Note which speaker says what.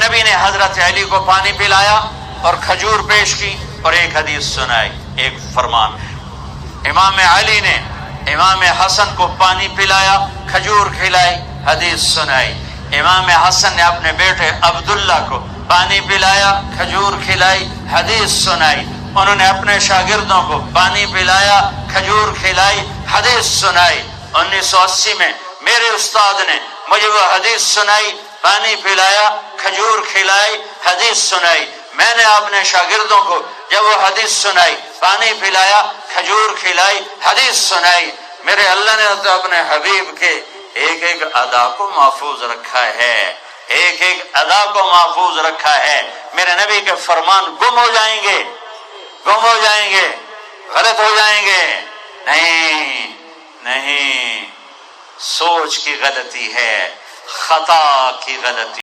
Speaker 1: نبی نے حضرت علی کو پانی پلایا اور کھجور پیش کی اور ایک حدیث سنائی، ایک فرمان۔ امام علی نے امام حسن کو پانی پلایا، کھجور کھلائی، حدیث سنائی۔ امام حسن نے اپنے بیٹے عبداللہ کو پانی پلایا، کھجور کھلائی، حدیث سنائی۔ انہوں نے اپنے شاگردوں کو پانی پلایا، کھجور کھلائی، حدیث سنائی۔ 1980 میں میرے استاد نے مجھے وہ حدیث سنائی، پانی پلایا، کھجور کھلائی، حدیث سنائی۔ میں نے اپنے شاگردوں کو جب وہ حدیث سنائی، پانی پلایا، کھجور کھلائی، حدیث سنائی۔ میرے اللہ نے تو اپنے حبیب کے ایک ایک ادا کو محفوظ رکھا ہے، ایک ایک ادا کو محفوظ رکھا ہے۔ میرے نبی کے فرمان گم ہو جائیں گے، گم ہو جائیں گے، غلط ہو جائیں گے؟ نہیں نہیں، سوچ کی غلطی ہے، خطا کی غلطی